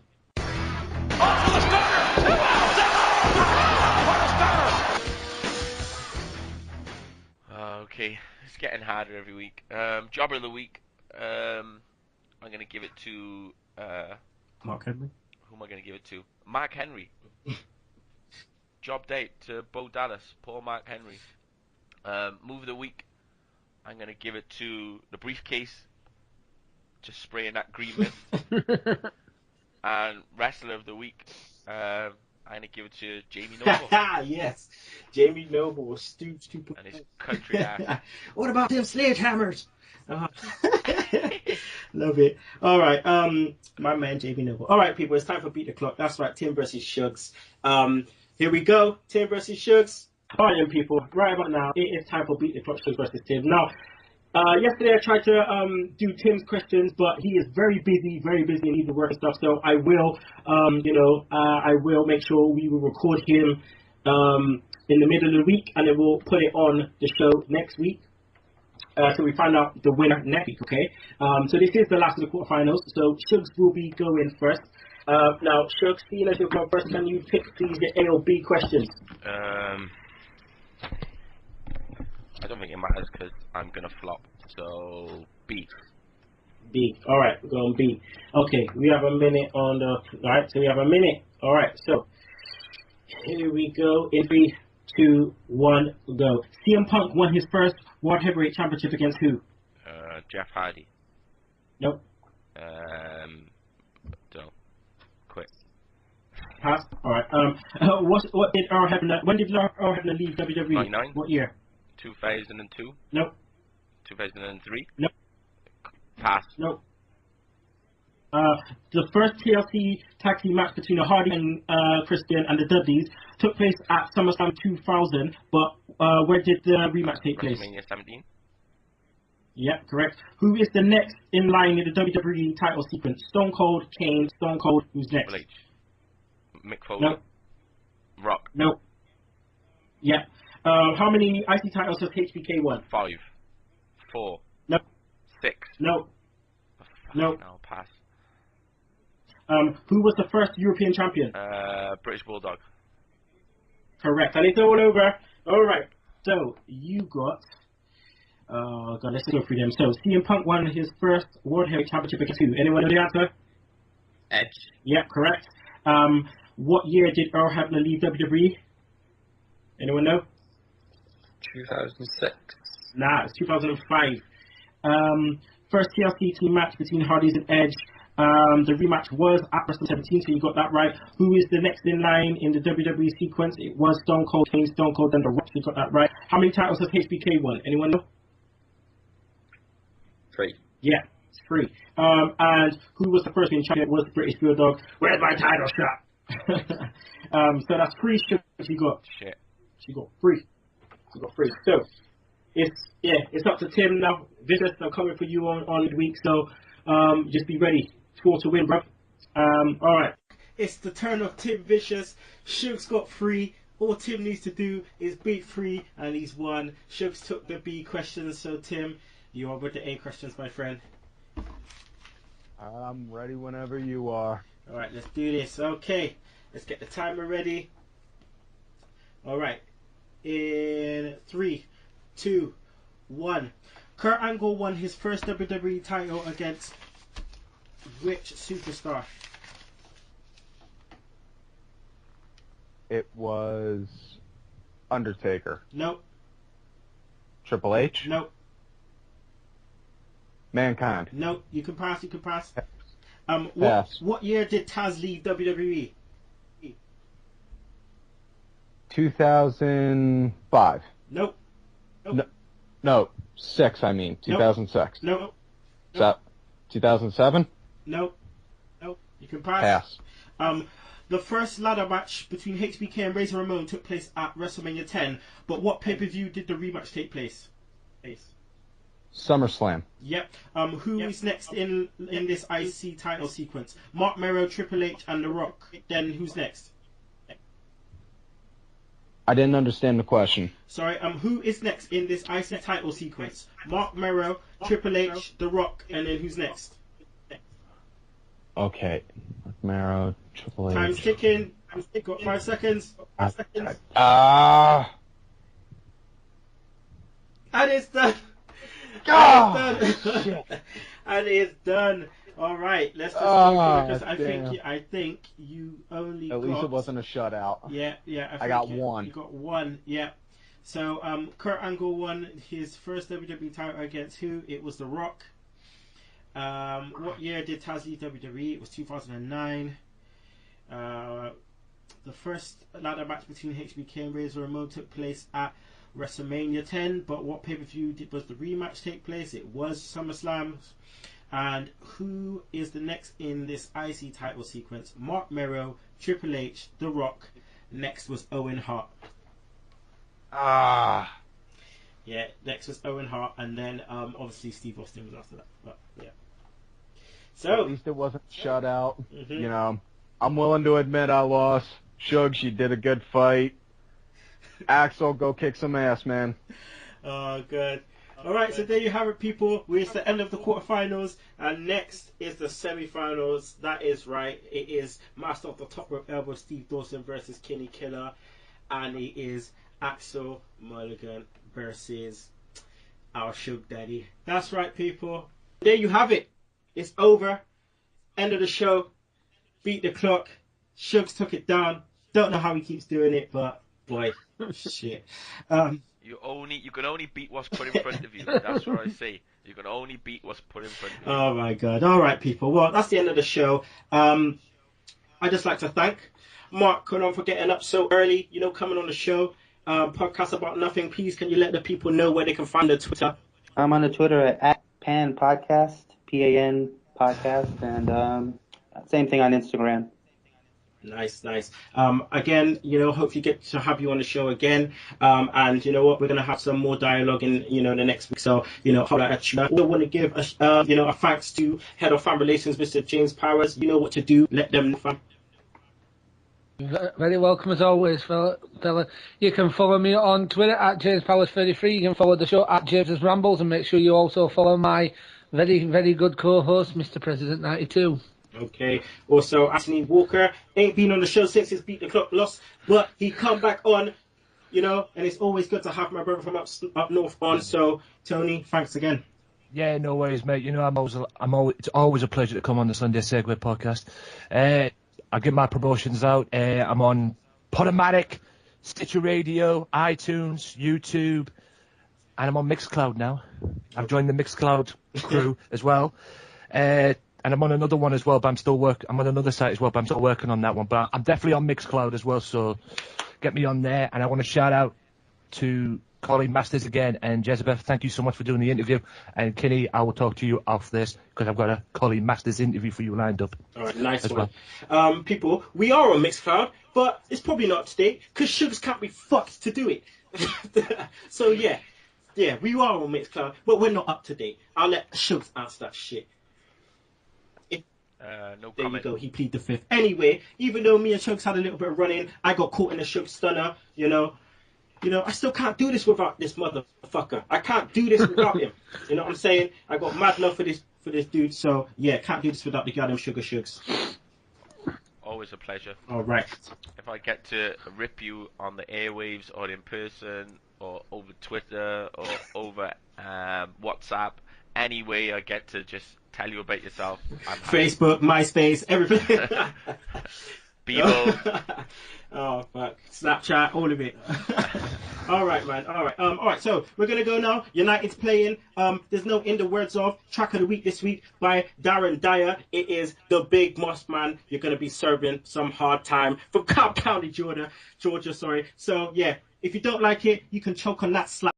Okay, it's getting harder every week. Jobber of the week. I'm gonna give it to Mark Henry. Who am I gonna give it to? Mark Henry. Job date to Bo Dallas, Paul Mark Henry. Move of the week. I'm gonna give it to the briefcase. Just spraying that green mist. And wrestler of the week. I'm gonna give it to Jamie Noble. Yes, Jamie Noble, stupid. And his country ass. What about them sledgehammers? Love it. All right, my man Jamie Noble. All right, people, it's time for Beat the Clock. That's right, Tim versus Sugs. Here we go, Tim versus Sugs. All right, then, people, right about now, it is time for Beat the Clock, Sugs versus Tim. Now, yesterday I tried to do Tim's questions, but he is very busy and needs to work and stuff. So I will, I will make sure we will record him in the middle of the week, and then we'll put it on the show next week. So we find out the winner next week, okay? So this is the last of the quarterfinals. So Sugs will be going first. Now, Sugs, seeing as you're going first, can you pick please the A or B questions? I don't think it matters because I'm gonna flop. So B. B. All right, we're going B. Okay, we have a minute on the. All right, so we have a minute. All right, so here we go. In 3, 2, 1, go. CM Punk won his first World Heavyweight Championship against who? Jeff Hardy. Nope. Don't. Quit. Pass. All right. What did Earl Hebner? When did Earl Hebner leave WWE? 99. What year? 2002. Nope. 2003. Nope. Pass. Nope. The first TLC tag team match between the Hardy and Christian and the Dudleys took place at SummerSlam 2000, but where did the rematch take place? WrestleMania 17. Yep, correct. Who is the next in line in the WWE title sequence? Stone Cold, Kane, Stone Cold. Who's next? Triple H. Mick Foley. Nope. Rock. Nope. Yeah. How many IC titles has HBK won? 5. 4. Nope. 6. Nope. Nope. No, pass. Who was the first European champion? British Bulldog. Correct. And it's all over. All right. So you got. God, let's go through them. So CM Punk won his first World Heavyweight Championship against who? Anyone know the answer? Edge. Yeah, correct. What year did Earl Hebner leave WWE? Anyone know? 2006. Nah, it's 2005. First TLC team match between Hardys and Edge. The rematch was at WrestleMania 17, so you got that right. Who is the next in line in the WWE sequence? It was Stone Cold, Kane, Stone Cold, then The Rock. You got that right. How many titles has HBK won? Anyone know? 3. Yeah, it's 3. And who was the first being champion? Was the British Bulldog. Where's my title shot? So that's 3 shows you got. Shit. You got 3. You got 3. So it's up to Tim now. Visitors are coming for you on the week. So just be ready. 4 to win, bro. All right. It's the turn of Tim Vicious. Sugs got 3. All Tim needs to do is beat 3, and he's won. Sugs took the B questions, so Tim, you are with the A questions, my friend. I'm ready whenever you are. All right, let's do this. Okay, let's get the timer ready. All right. In 3, 2, 1. Kurt Angle won his first WWE title against which superstar? It was Undertaker. Nope. Triple H? Nope. Mankind? Nope. You can pass. Pass. What year did Taz leave WWE? 2005. Nope. No. 6, I mean. 2006. No. 2007? No. You can pass. Pass. The first ladder match between HBK and Razor Ramon took place at WrestleMania 10, but what pay-per-view did the rematch take place? SummerSlam. Yep. Who is next in this IC title sequence? Mark Mero, Triple H, and The Rock. Then who's next? I didn't understand the question. Sorry. Who is next in this IC title sequence? Mark Mero, Triple H, The Rock, and then who's next? Okay. Marrow, Triple H. Time's ticking. Got 5 seconds. And it's done. And it's done. All right, let's just go because I think you only At least it wasn't a shutout. Yeah. I got one. You got one. Yeah. So Kurt Angle won his first WWE title against who? It was The Rock. What year did Taz leave WWE? It was 2009. The first ladder match between HBK and Razor Ramon took place at WrestleMania 10, but what pay-per-view was the rematch take place? It was SummerSlam. And who is the next in this IC title sequence? Mark Mero, Triple H, The Rock. Next was Owen Hart. Yeah, next was Owen Hart, and then obviously Steve Austin was after that. But yeah. So at least it wasn't shut out. You know, I'm willing to admit I lost. Shugs, you did a good fight. Axel, go kick some ass, man. Oh, good. All right, so there you have it, people. We're at the end of the quarterfinals, and next is the semifinals. That is right. It is Master of the Top Rope Elbow Steve Dawson versus Kinny Killa, and it is Axel Mulligan versus our Shug Daddy. That's right, people. There you have it. It's over. End of the show. Beat the clock. Shugs took it down. Don't know how he keeps doing it, but boy, shit. You can only beat what's put in front of you. That's what I say. You can only beat what's put in front of you. Oh my god. All right, people. Well, that's the end of the show. I'd just like to thank Mark Conan for getting up so early, coming on the show. Podcast About Nothing. Please, can you let the people know where they can find the Twitter? I'm on the Twitter at Pan Podcast, PAN Podcast, and same thing on Instagram. Nice. Again, hope you get to have you on the show again. And you know what, we're gonna have some more dialogue in, the next week. So, holla at you. I also want to give a thanks to Head of Fan Relations, Mr. James Powers. You know what to do. Let them know. Very welcome as always, fella. You can follow me on Twitter at JamesPowers33. You can follow the show at James's Rambles, and make sure you also follow my very, very good co-host, Mr. President 92. Okay. Also, Anthony Walker ain't been on the show since his Beat the Clock loss, but he come back on, and it's always good to have my brother from up north on. So, Tony, thanks again. Yeah, no worries, mate. It's always a pleasure to come on the Sunday Segue podcast. I get my promotions out. I'm on Podomatic, Stitcher Radio, iTunes, YouTube, and I'm on Mixcloud now. I've joined the Mixcloud crew as well. And I'm on another one as well, but I'm on another site as well, but I'm still working on that one. But I'm definitely on Mixcloud as well, so get me on there. And I want to shout out to Colleen Masters again and Jezebeth. Thank you so much for doing the interview. And Kenny, I will talk to you off this because I've got a Colleen Masters interview for you lined up. All right, nice as one. Well. People, we are on Mixcloud, but it's probably not up to date because Shugs can't be fucked to do it. So yeah, we are on Mixcloud, but we're not up to date. I'll let Shugs answer that shit. No there comment. you go, he plead the fifth. Anyway, even though me and Shugs had a little bit of running, I got caught in a Sugs Stunner, I still can't do this without this motherfucker. I can't do this without him. You know what I'm saying? I got mad love for this dude, so yeah, can't do this without the goddamn Sugar Shugs. Always a pleasure. All right. If I get to rip you on the airwaves or in person or over Twitter or over WhatsApp, any way I get to just tell you about yourself. Facebook, MySpace, everything. Bebo. Oh fuck. Snapchat, all of it. All right, man. All right. So we're gonna go now. United's playing. There's no In the Words of Track of the Week this week by Darren Dyer. It is the Big Moss Man. You're gonna be serving some hard time from Cobb County, Georgia. So yeah, if you don't like it, you can choke on that slap.